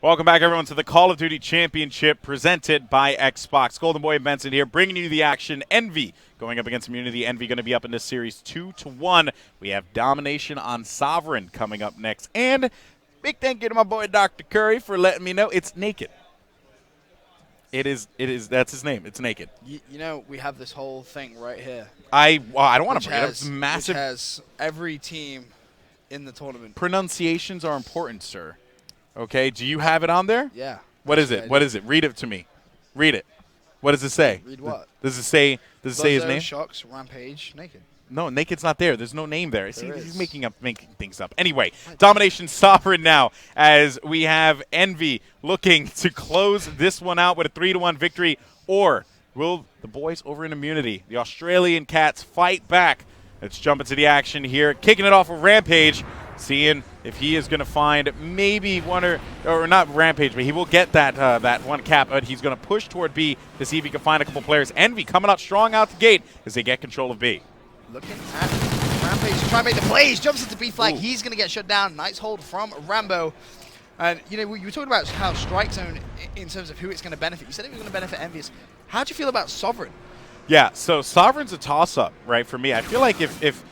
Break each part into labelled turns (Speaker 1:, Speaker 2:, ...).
Speaker 1: Welcome back, everyone, to the Call of Duty Championship presented by Xbox. Golden Boy and Benson here, bringing you the action. Envy going up against Immunity. Envy going to be up in this series 2-1. We have Domination on Sovereign coming up next. And big thank you to my boy Dr. Curry for letting me know it's Naked. It is. That's his name. It's Naked.
Speaker 2: You know, we have this whole thing right here.
Speaker 1: I don't want to bring it up. It's massive.
Speaker 2: Which has every team in the tournament.
Speaker 1: Pronunciations are important, sir. Okay, do you have it on there?
Speaker 2: Yeah.
Speaker 1: What is it? What is it? Read it to me. Read it. What does it say?
Speaker 2: Read what?
Speaker 1: Does it say his name?
Speaker 2: Shocks, Rampage, Naked.
Speaker 1: No, Naked's not there. There's no name there. See,
Speaker 2: There
Speaker 1: he's
Speaker 2: is.
Speaker 1: making things up. Anyway, Domination Sovereign now as we have Envy looking to close this one out with a 3-1 victory. Or will the boys over in Immunity, the Australian Cats, fight back? Let's jump into the action here. Kicking it off with Rampage. Seeing if he is going to find maybe one or not Rampage, but he will get that one cap. But he's going to push toward B to see if he can find a couple players. Envy coming out strong out the gate as they get control of B.
Speaker 2: Looking at Rampage to try and make the plays. Jumps into B flag. Ooh. He's going to get shut down. Nice hold from Rambo. And, you know, you were talking about how Strike Zone, in terms of who it's going to benefit. You said it was going to benefit EnVyUs. How do you feel about Sovereign?
Speaker 1: Yeah, so Sovereign's a toss-up, right, for me. I feel like if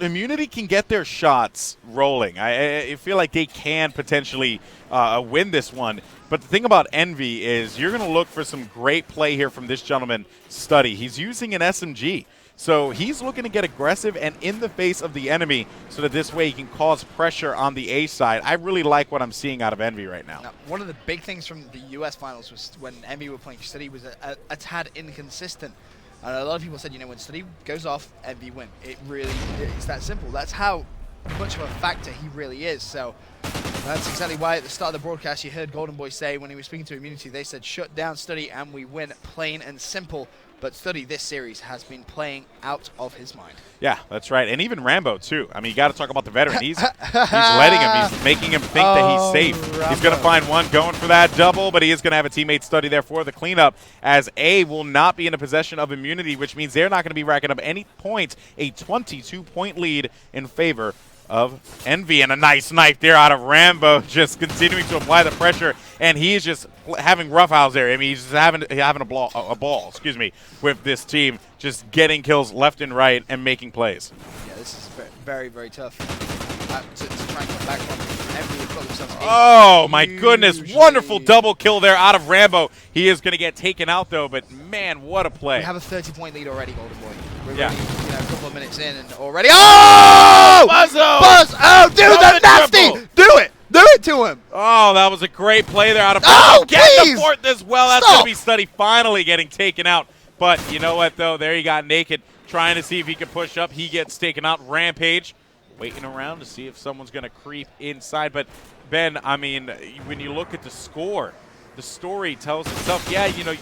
Speaker 1: Immunity can get their shots rolling, I feel like they can potentially win this one. But the thing about Envy is you're going to look for some great play here from this gentleman, Study. He's using an SMG. So he's looking to get aggressive and in the face of the enemy so that this way he can cause pressure on the A side. I really like what I'm seeing out of Envy right now.
Speaker 2: Now, one of the big things from the US finals was when Envy were playing Study was a tad inconsistent. And a lot of people said, you know, when Study goes off, Envy win. It's that simple. That's how much of a factor he really is. So that's exactly why at the start of the broadcast you heard Golden Boy say when he was speaking to Immunity, they said shut down Study and we win, plain and simple. But Study this series has been playing out of his mind. Yeah,
Speaker 1: that's right. And even Rambo, too. I mean, you got to talk about the veteran. He's letting him. He's making him think that he's safe. Rambo. He's going to find one going for that double, but he is going to have a teammate Study there for the cleanup as A will not be in a possession of Immunity, which means they're not going to be racking up any points. A 22-point lead in favor of Envy, and a nice knife there out of Rambo, just continuing to apply the pressure, and he's just having roughhouse there. I mean, he's just having a ball, with this team, just getting kills left and right and making plays.
Speaker 2: Yeah, this is very, very tough to try and come back from. Envy got themselves
Speaker 1: oh my goodness, wonderful double kill there out of Rambo. He is going to get taken out though, but man, what a play.
Speaker 2: We have a 30-point lead already, Golden Boy. We're
Speaker 1: yeah.
Speaker 2: Really, you know, a couple of minutes in and already. Oh! Buzz! Oh, dude, that's nasty! Do it! Do it to him!
Speaker 1: Oh, that was a great play there out of
Speaker 2: Oh,
Speaker 1: getting the fourth as well. That's going to be Study finally getting taken out. But you know what, though? There you got Naked trying to see if he can push up. He gets taken out. Rampage waiting around to see if someone's going to creep inside. But, Ben, I mean, when you look at the score, the story tells itself, yeah, you know,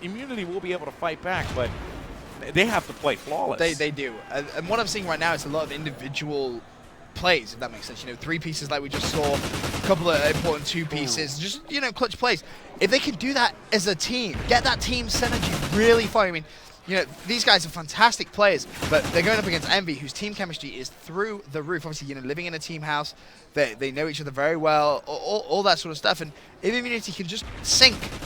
Speaker 1: Immunity will be able to fight back, but they have to play flawless.
Speaker 2: They do. And what I'm seeing right now is a lot of individual plays, if that makes sense. You know, 3 pieces like we just saw, a couple of important 2 pieces, just, you know, clutch plays. If they can do that as a team, get that team synergy really far. I mean, you know, these guys are fantastic players, but they're going up against Envy, whose team chemistry is through the roof. Obviously, you know, living in a team house, they know each other very well, all that sort of stuff. And if Immunity can just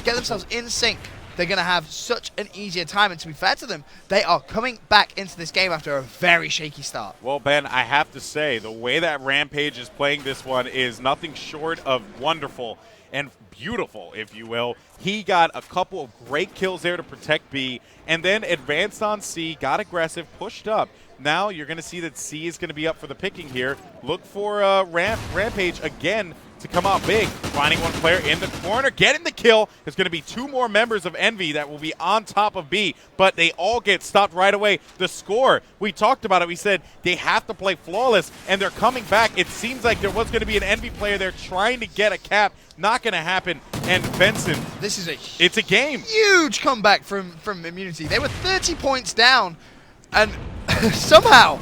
Speaker 2: get themselves in sync, they're going to have such an easier time. And to be fair to them, they are coming back into this game after a very shaky start.
Speaker 1: Well, Ben, I have to say, the way that Rampage is playing this one is nothing short of wonderful and beautiful, if you will. He got a couple of great kills there to protect B, and then advanced on C, got aggressive, pushed up. Now you're going to see that C is going to be up for the picking here. Look for Rampage again to come out big, finding one player in the corner, getting the kill. There's going to be 2 more members of Envy that will be on top of B, but they all get stopped right away. The score, we talked about it. We said they have to play flawless, and they're coming back. It seems like there was going to be an Envy player there trying to get a cap. Not going to happen. And Benson, it's a game.
Speaker 2: Huge comeback from Immunity. They were 30 points down, and somehow,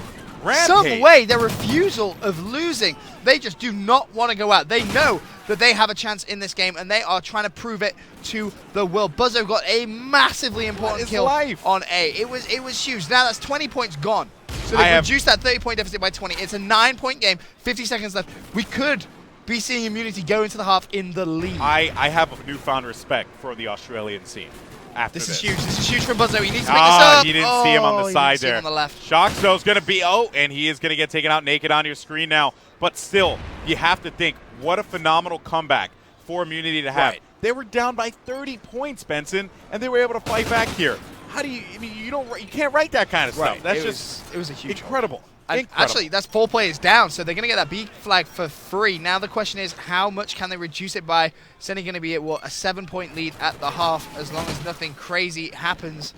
Speaker 2: some way, their refusal of losing, they just do not want to go out. They know that they have a chance in this game, and they are trying to prove it to the world. Buzzo got a massively important kill on A. It was huge. Now that's 20 points gone. So they reduced that 30-point deficit by 20. It's a 9-point game, 50 seconds left. We could be seeing Immunity go into the half in the lead.
Speaker 1: I have a newfound respect for the Australian scene. After
Speaker 2: This is huge. This is huge for Buzzo. He needs to pick this
Speaker 1: Ah,
Speaker 2: up.
Speaker 1: he didn't see him on the
Speaker 2: He
Speaker 1: side
Speaker 2: didn't see him
Speaker 1: there.
Speaker 2: on the left.
Speaker 1: Shoxo's going to be, and he is going to get taken out naked on your screen now. But still, you have to think, what a phenomenal comeback for Immunity to have.
Speaker 2: Right.
Speaker 1: They were down by 30 points, Benson, and they were able to fight back here. How do you? I mean, you can't write that kind of stuff.
Speaker 2: Right.
Speaker 1: That's
Speaker 2: It was a huge
Speaker 1: incredible.
Speaker 2: And actually, that's 4 players down, so they're going to get that B flag for free. Now the question is, how much can they reduce it by? It's only going to be at, what, a 7-point lead at the half, as long as nothing crazy happens.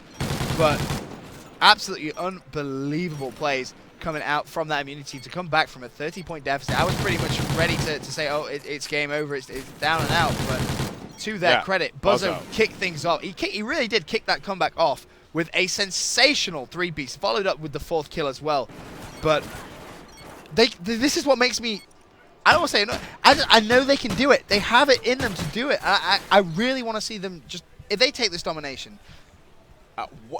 Speaker 2: But absolutely unbelievable plays coming out from that Immunity to come back from a 30-point deficit. I was pretty much ready to say, it's game over, it's down and out. But to their credit, Buzzo kicked things off. He really did kick that comeback off with a sensational 3-piece, followed up with the 4th kill as well. But this is what makes me, I don't want to say, no, I know they can do it. They have it in them to do it. I really want to see them just, if they take this domination.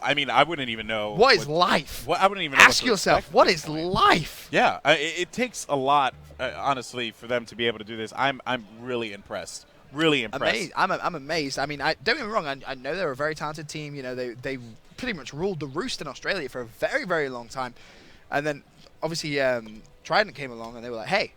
Speaker 1: I mean, I wouldn't even know.
Speaker 2: What is life?
Speaker 1: I wouldn't even know.
Speaker 2: Ask yourself, what is life?
Speaker 1: Yeah, it takes a lot, honestly, for them to be able to do this. I'm really impressed. Really impressed.
Speaker 2: I'm amazed. I mean, don't get me wrong. I know they're a very talented team. You know, they pretty much ruled the roost in Australia for a very, very long time. And then, obviously, Trident came along and they were like, hey,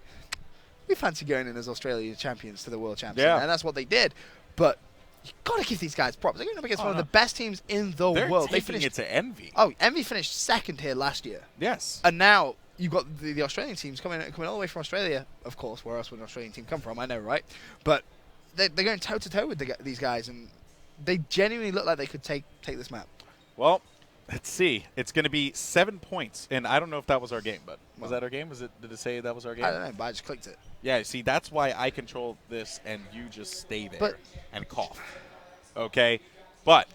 Speaker 2: we fancy going in as Australia champions to the World Champions.
Speaker 1: Yeah.
Speaker 2: And that's what they did. But you got to give these guys props. They're going up against one of the best teams in the world.
Speaker 1: They finished it to Envy.
Speaker 2: Oh, Envy finished 2nd here last year.
Speaker 1: Yes.
Speaker 2: And now you've got the Australian teams coming all the way from Australia. Of course, where else would an Australian team come from? I know, right? But they're going toe-to-toe with these guys, and they genuinely look like they could take this map.
Speaker 1: Well, let's see. It's going to be 7 points, and I don't know if that was our game, but was that our game? Did it say that was our game?
Speaker 2: I don't know, but I just clicked it.
Speaker 1: Yeah, see, that's why I control this, and you just stay there and cough. Okay? But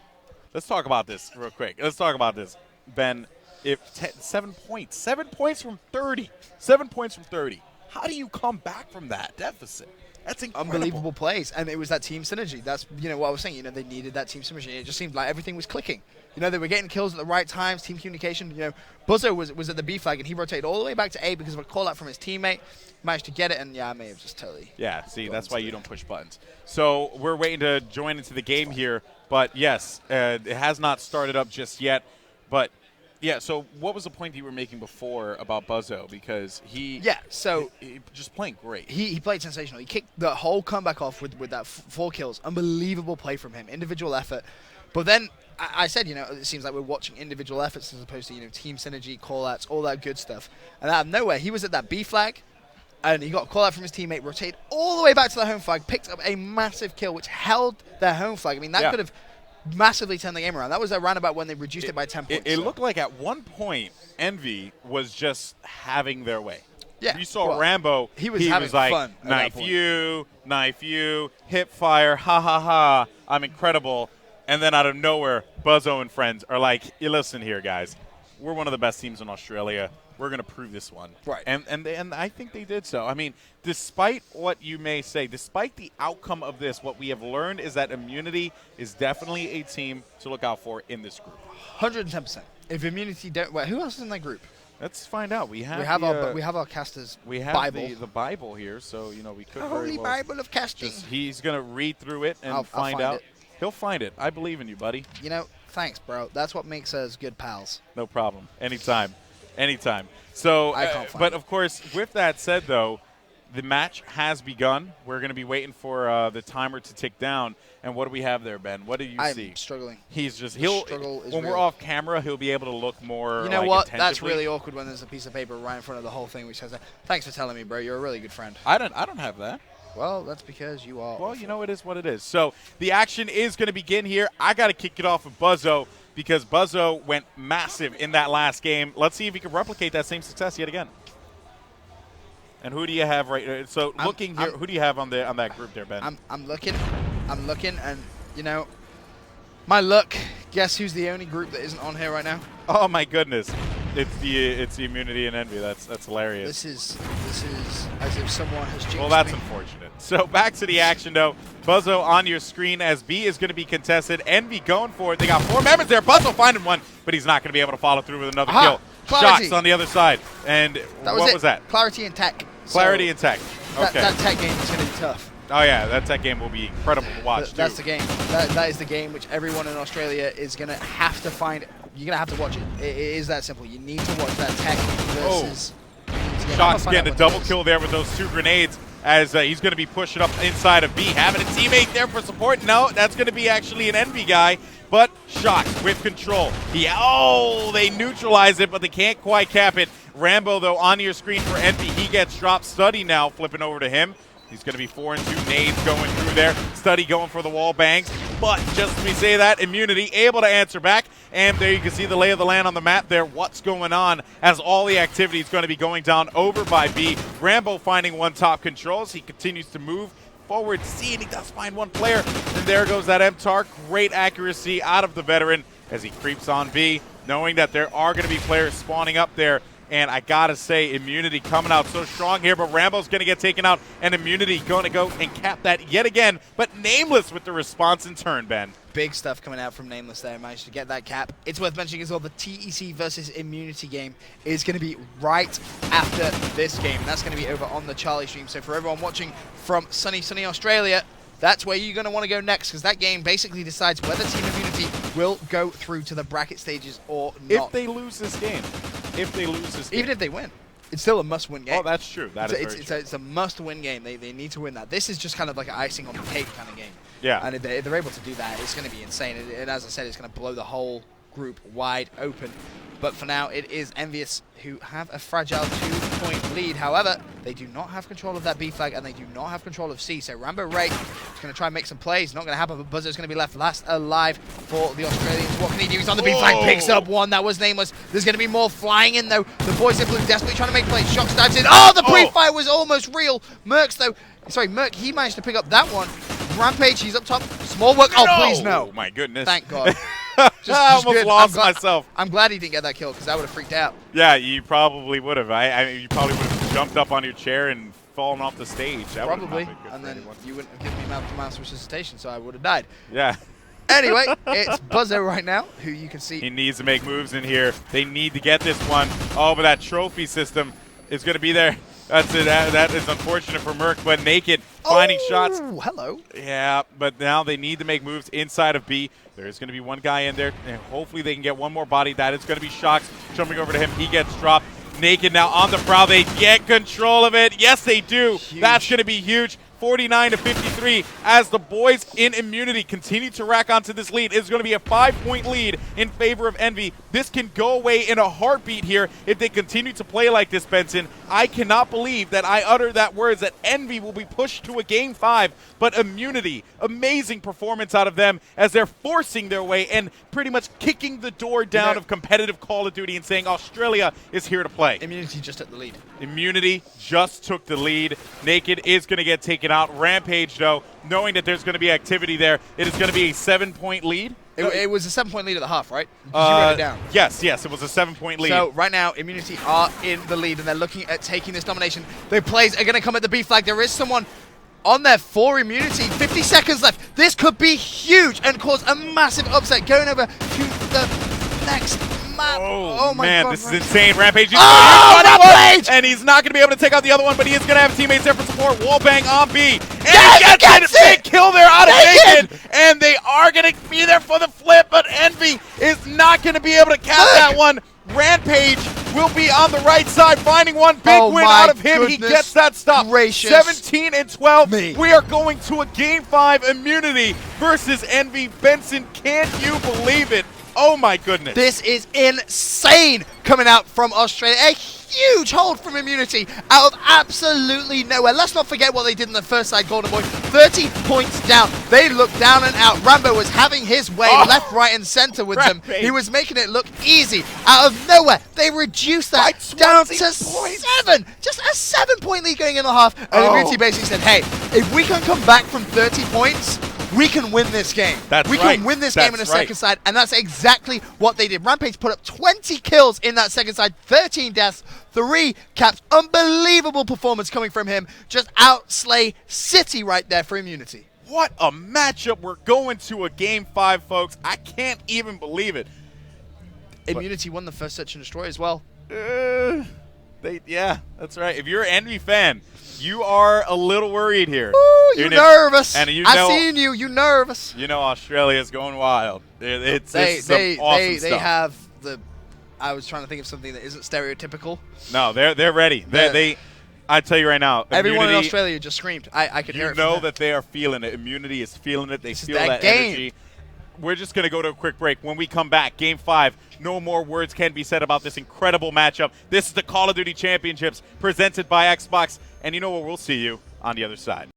Speaker 1: let's talk about this real quick. Let's talk about this. Ben, 7 points. 7 points from 30. 7 points from 30. How do you come back from that deficit? That's incredible.
Speaker 2: Unbelievable plays, and it was that team synergy. That's what I was saying. They needed that team synergy. It just seemed like everything was clicking. They were getting kills at the right times. Team communication. Buzzo was at the B flag, and he rotated all the way back to A because of a call out from his teammate. Managed to get it, and I may have just totally.
Speaker 1: Yeah, see, that's why you don't push buttons. So we're waiting to join into the game here, but yes, it has not started up just yet. But yeah, so what was the point you were making before about Buzzo? Because he just playing great.
Speaker 2: He played sensational. He kicked the whole comeback off with that 4 kills. Unbelievable play from him. Individual effort. But then I said, it seems like we're watching individual efforts as opposed to, team synergy, call-outs, all that good stuff. And out of nowhere, he was at that B flag, and he got a call-out from his teammate, rotated all the way back to the home flag, picked up a massive kill, which held their home flag. I mean, that could have massively turned the game around. That was around about when they reduced it by 10 points.
Speaker 1: It looked like at one point, Envy was just having their way.
Speaker 2: Yeah.
Speaker 1: You saw Rambo.
Speaker 2: He was having
Speaker 1: like,
Speaker 2: fun.
Speaker 1: knife you, hip fire, ha ha ha, I'm incredible. And then out of nowhere, Buzzo and friends are like, you listen here, guys. We're one of the best teams in Australia. We're going to prove this one.
Speaker 2: Right.
Speaker 1: And I think they did so. I mean, despite what you may say, despite the outcome of this, what we have learned is that Immunity is definitely a team to look out for in this group.
Speaker 2: 110%. If Immunity don't, who else is in that group?
Speaker 1: Let's find out. We have
Speaker 2: our casters.
Speaker 1: We have
Speaker 2: Bible.
Speaker 1: the Bible here, so we could.
Speaker 2: The Holy Bible of casting.
Speaker 1: He's going to read through it and find out. He'll find it. I believe in you, buddy.
Speaker 2: Thanks, bro. That's what makes us good pals.
Speaker 1: No problem. Anytime. So,
Speaker 2: I can't find
Speaker 1: but
Speaker 2: it.
Speaker 1: of course, with that said, though, the match has begun. We're going to be waiting for the timer to tick down. And what do we have there, Ben? What do you see?
Speaker 2: I'm struggling.
Speaker 1: When we're off camera, he'll be able to look more.
Speaker 2: You know what? That's
Speaker 1: attentively.
Speaker 2: really awkward when there's a piece of paper right in front of the whole thing which says that. Thanks for telling me, bro. You're a really good friend.
Speaker 1: I don't have that.
Speaker 2: Well, that's because you are.
Speaker 1: Well, it is what it is. So the action is going to begin here. I got to kick it off with Buzzo because Buzzo went massive in that last game. Let's see if he can replicate that same success yet again. And who do you have right? So looking here, who do you have on that group there, Ben?
Speaker 2: I'm looking, and my luck. Guess who's the only group that isn't on here right now?
Speaker 1: Oh my goodness. It's the Immunity and Envy. That's hilarious.
Speaker 2: This is as if someone has jinxed
Speaker 1: Well, that's
Speaker 2: me.
Speaker 1: unfortunate. So back to the action, though. Buzzo on your screen as B is going to be contested. Envy going for it. They got 4 members there. Buzzo finding one, but he's not going to be able to follow through with another kill.
Speaker 2: Clarity.
Speaker 1: Shots on the other side. And what was that?
Speaker 2: Clarity and Tech.
Speaker 1: Clarity and Tech.
Speaker 2: That tech game is going to be tough.
Speaker 1: Oh yeah, that tech game will be incredible to watch.
Speaker 2: That's
Speaker 1: too.
Speaker 2: the game. That is the game which everyone in Australia is going to have to find. You're going to have to watch it. It is that simple. You need to watch that tech versus.
Speaker 1: Shox getting a double kill there with those 2 grenades as he's going to be pushing up inside of B. Having a teammate there for support. No, that's going to be actually an Envy guy. But Shox with control. They neutralize it, but they can't quite cap it. Rambo, though, on your screen for Envy. He gets dropped. Studdy now flipping over to him. He's going to be 4 and 2 nades going through there. Studdy going for the wall bangs. But just as we say that, Immunity able to answer back. And there you can see the lay of the land on the map there. What's going on as all the activity is going to be going down over by B. Rambo finding one top controls. He continues to move forward. See, and he does find one player. And there goes that MTAR. Great accuracy out of the veteran as he creeps on B, knowing that there are going to be players spawning up there. And I gotta say, Immunity coming out so strong here, but Rambo's gonna get taken out, and Immunity gonna go and cap that yet again, but Nameless with the response in turn, Ben.
Speaker 2: Big stuff coming out from Nameless there. Managed to get that cap. It's worth mentioning as well, the TEC versus Immunity game is going to be right after this game. And that's going to be over on the Charlie stream. So for everyone watching from sunny Australia, that's where you're going to want to go next, because that game basically decides whether Team Immunity will go through to the bracket stages or not.
Speaker 1: If they lose this game.
Speaker 2: Even if they win. It's still a must-win game.
Speaker 1: Oh, that's true.
Speaker 2: It's a must-win game. They need to win that. This is just kind of like an icing on the cake kind of game.
Speaker 1: Yeah.
Speaker 2: And if they're able to do that, it's going to be insane. And as I said, it's going to blow the whole group wide open. But for now, it is EnVyUs who have a fragile 2-point lead. However, they do not have control of that B flag, and they do not have control of C. So Rambo Ray is going to try and make some plays. Not going to happen, but Buzzer's going to be left last alive for the Australians. What can he do? He's on the B flag, picks up one. That was Nameless. There's going to be more flying in, though. The boys in blue desperately trying to make plays. Shox dives in. Oh, the pre-fire was almost real. Merc, he managed to pick up that one. Rampage, he's up top. Small work. Oh, please no.
Speaker 1: Oh, my goodness.
Speaker 2: Thank God.
Speaker 1: I almost
Speaker 2: good.
Speaker 1: lost myself.
Speaker 2: I'm glad he didn't get that kill, because I would have freaked out.
Speaker 1: Yeah, you probably would have. I mean, you probably would have jumped up on your chair and fallen off the stage. That
Speaker 2: Probably. And then you wouldn't have given me mouth-to-mouth resuscitation, so I would have died.
Speaker 1: Yeah.
Speaker 2: Anyway, it's Buzzer right now, who you can see.
Speaker 1: He needs to make moves in here. They need to get this one. Oh, but that trophy system is going to be there. That's it. That is unfortunate for Merc, but Naked finding shots.
Speaker 2: Hello.
Speaker 1: Yeah, but now they need to make moves inside of B. There's going to be one guy in there, and hopefully they can get one more body. That is going to be Shox. Jumping over to him. He gets dropped. Naked now on the prowl. They get control of it. Yes, they do.
Speaker 2: Huge.
Speaker 1: That's going to be huge. 49-53 as the boys in Immunity continue to rack onto this lead. It's going to be a 5-point lead in favor of Envy. This can go away in a heartbeat here if they continue to play like this, Benson. I cannot believe that I uttered that words that Envy will be pushed to a Game 5, but Immunity, amazing performance out of them as they're forcing their way and pretty much kicking the door down of competitive Call of Duty and saying Australia is here to play.
Speaker 2: Immunity just took the lead.
Speaker 1: Immunity just took the lead. Naked is going to get taken out. Rampage, though, knowing that there's going to be activity there, it is going to be a 7-point lead.
Speaker 2: It was a 7-point lead at the half, right? Did you write it down?
Speaker 1: Yes, it was a 7-point lead.
Speaker 2: So right now, Immunity are in the lead, and they're looking at taking this domination. Their plays are going to come at the B flag. There is someone on there for Immunity. 50 seconds left. This could be huge and cause a massive upset. Going over to the next map.
Speaker 1: Oh my
Speaker 2: man,
Speaker 1: God, this is insane. Rampage.
Speaker 2: Rampage!
Speaker 1: And he's not going to be able to take out the other one, but he is going to have teammates there for support. Wallbang on B. And
Speaker 2: he
Speaker 1: gets it! Big kill there out of Naked! And they are going to be there for the flip, but Envy is not going to be able to cap that one. Rampage will be on the right side, finding one big win out of him. He gets that stop. 17-12. We are going to a Game 5 Immunity versus Envy. Benson, can't you believe it? Oh my goodness.
Speaker 2: This is insane coming out from Australia. A huge hold from Immunity out of absolutely nowhere. Let's not forget what they did in the first side, Golden Boy. 30 points down. They looked down and out. Rambo was having his way left, right, and center with them. He was making it look easy. Out of nowhere, they reduced that down to 7. Just a 7-point lead going in the half. And Immunity basically said, hey, if we can come back from 30 points, we can win this game. We can win this game in the second side, and that's exactly what they did. Rampage put up 20 kills in that second side, 13 deaths, 3 caps. Unbelievable performance coming from him. Just outslay City right there for Immunity.
Speaker 1: What a matchup. We're going to a Game 5, folks. I can't even believe it.
Speaker 2: Immunity won the first Search and Destroy as well.
Speaker 1: Yeah, that's right. If you're an Envy fan, You are a little worried here.
Speaker 2: Ooh, you nervous.
Speaker 1: And you
Speaker 2: I
Speaker 1: know,
Speaker 2: seen you. You nervous.
Speaker 1: You know Australia's going wild. It's some awesome stuff.
Speaker 2: They have the. I was trying to think of something that isn't stereotypical.
Speaker 1: No, they're ready. I tell you right now,
Speaker 2: everyone
Speaker 1: immunity,
Speaker 2: in Australia just screamed. I could hear it.
Speaker 1: You know that they are feeling it. Immunity is feeling it. They feel that
Speaker 2: game.
Speaker 1: energy. We're just going to go to a quick break. When we come back, Game 5, no more words can be said about this incredible matchup. This is the Call of Duty Championships presented by Xbox. And you know what? We'll see you on the other side.